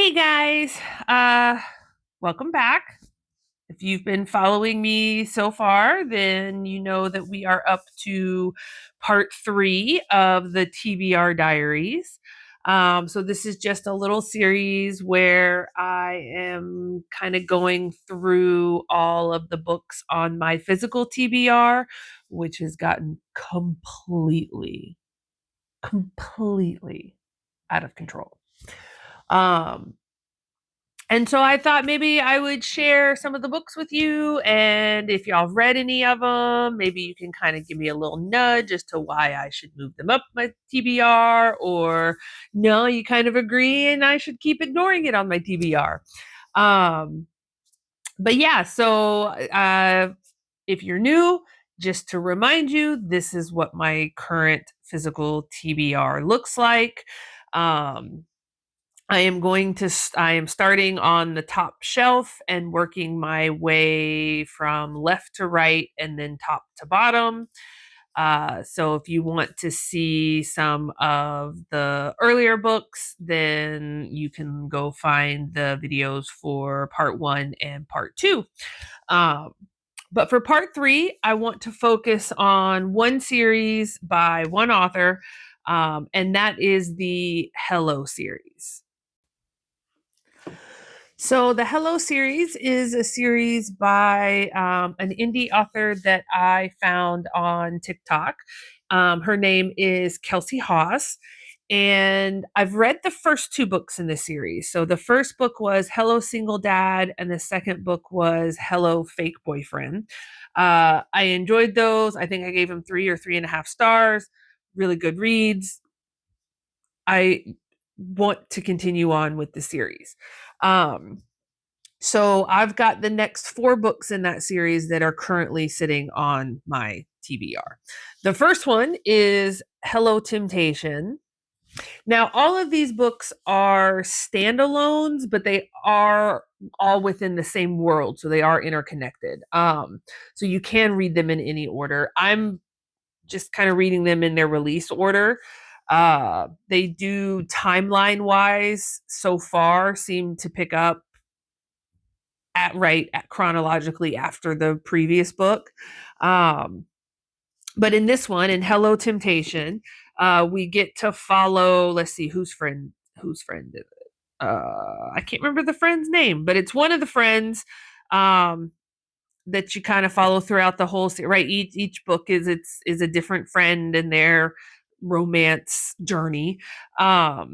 Hey guys, uh, welcome back. If you've been following me so far, then you know that we are up to part three of the TBR Diaries. So this is just a little series where I am kind of going through all of the books on my physical TBR, which has gotten completely out of control. Um, And so I thought maybe I would share some of the books with you. And if y'all have read any of them, maybe you can kind of give me a little nudge as to why I should move them up my TBR, or no, you kind of agree and I should keep ignoring it on my TBR. Um, but yeah, so if you're new, just to remind you, this is what my current physical TBR looks like. Um, I am starting on the top shelf and working my way from left to right and then top to bottom. So if you want to see some of the earlier books, then you can go find the videos for part one and part two. Um, but for part three, I want to focus on one series by one author, and that is the Hello series. So, the Hello series is a series by an indie author that I found on TikTok. Her name is Kelsie Hoss. And I've read the first two books in the series. So, the first book was Hello Single Dad, and the second book was Hello Fake Boyfriend. I enjoyed those. I think I gave them 3 or 3.5 stars. Really good reads. I want to continue on with the series. Um, so I've got the next four books in that series that are currently sitting on my TBR. The first one is Hello Temptation. Now, all of these books are standalones, but they are all within the same world, so they are interconnected. So you can read them in any order. I'm just kind of reading them in their release order. They do timeline wise so far seem to pick up at chronologically after the previous book. Um, but in this one, in Hello Temptation, we get to follow. Let's see, whose friend is it? I can't remember the friend's name, but it's one of the friends um, that you kind of follow throughout the whole series. Right, each book is a different friend and their romance journey. But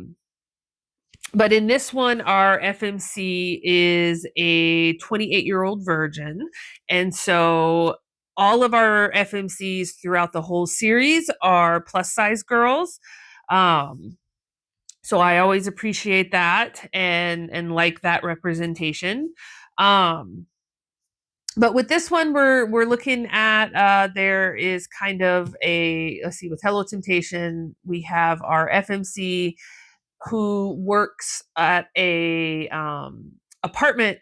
in this one, our FMC is a 28-year-old virgin. And so all of our FMCs throughout the whole series are plus size girls. Um, so I always appreciate that and like that representation. Um, but with this one, we're looking at there is kind of a, let's see, with Hello Temptation, we have our FMC who works at a apartment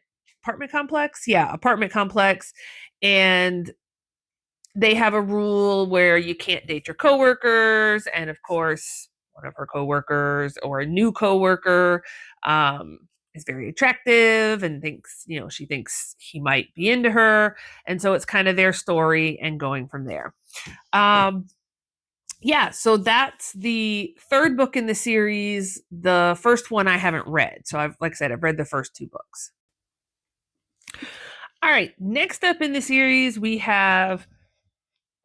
complex. Yeah, apartment complex, and they have a rule where you can't date your coworkers, and of course, one of her coworkers or a new coworker um, is very attractive and thinks, she thinks he might be into her, and so it's kind of their story and going from there. Um, yeah, so that's the third book in the series. The first one I haven't read. So like I said, I've read the first two books. All right, next up in the series, we have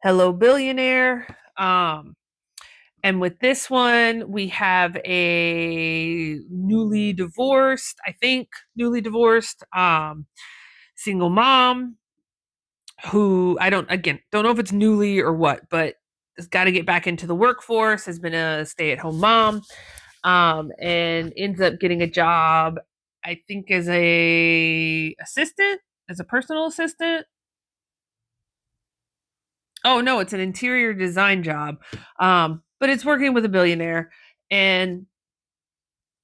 Hello Billionaire. And with this one, we have a newly divorced single mom who don't know if it's newly or what, but has got to get back into the workforce, has been a stay-at-home mom, and ends up getting a job, I think, as a personal assistant. Oh no, it's an interior design job, but it's working with a billionaire, and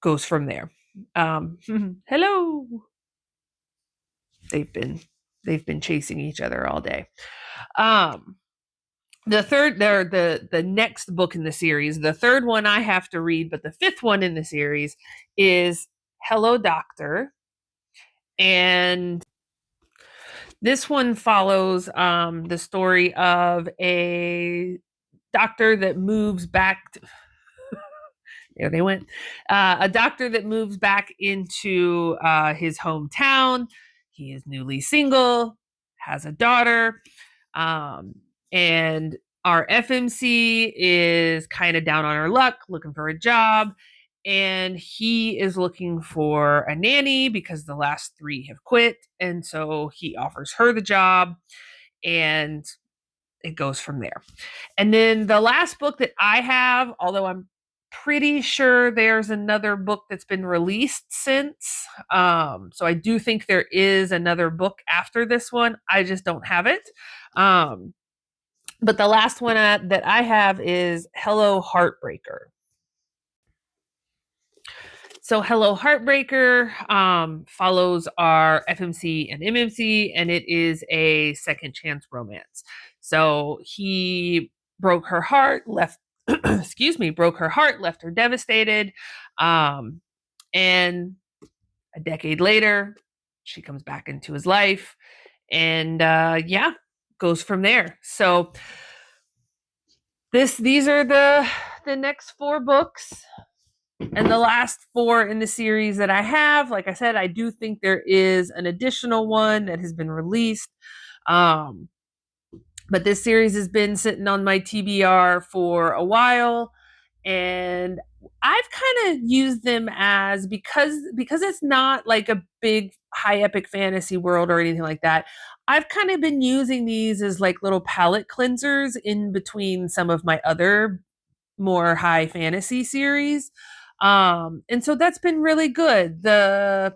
goes from there. Um, Hello. They've been they've been chasing each other all day. Um, the next book in the series, the third one I have to read, but the fifth one in the series is Hello Doctor. And this one follows the story of a doctor that moves back. There they went. A doctor that moves back into his hometown. He is newly single, has a daughter, and our FMC is kind of down on her luck, looking for a job. And he is looking for a nanny because the last three have quit. And so he offers her the job, and it goes from there. And then the last book that I have, although I'm pretty sure there's another book that's been released since. So I do think there is another book after this one. I just don't have it. But the last one that I have is Hello Heartbreaker. So Hello Heartbreaker follows our FMC and MMC, and it is a second chance romance. So he broke her heart, left, excuse me, broke her heart, left her devastated. And a decade later, she comes back into his life, and yeah, goes from there. So these are the next four books. And the last four in the series that I have, like I said, I do think there is an additional one that has been released. But this series has been sitting on my TBR for a while. And I've kind of used them as because it's not like a big high epic fantasy world or anything like that. I've kind of been using these as like little palette cleansers in between some of my other more high fantasy series. And so that's been really good. The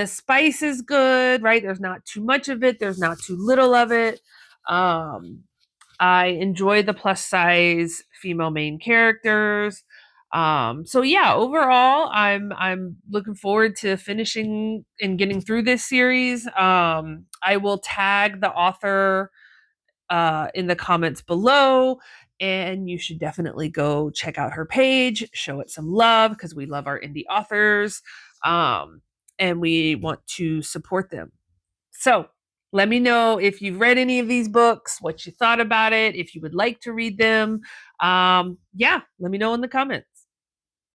spice is good, right? There's not too much of it, there's not too little of it. I enjoy the plus size female main characters. So yeah, overall, I'm looking forward to finishing and getting through this series. I will tag the author in the comments below, and you should definitely go check out her page, show it some love because we love our indie authors, and we want to support them. So let me know if you've read any of these books, what you thought about it, if you would like to read them. Yeah, let me know in the comments.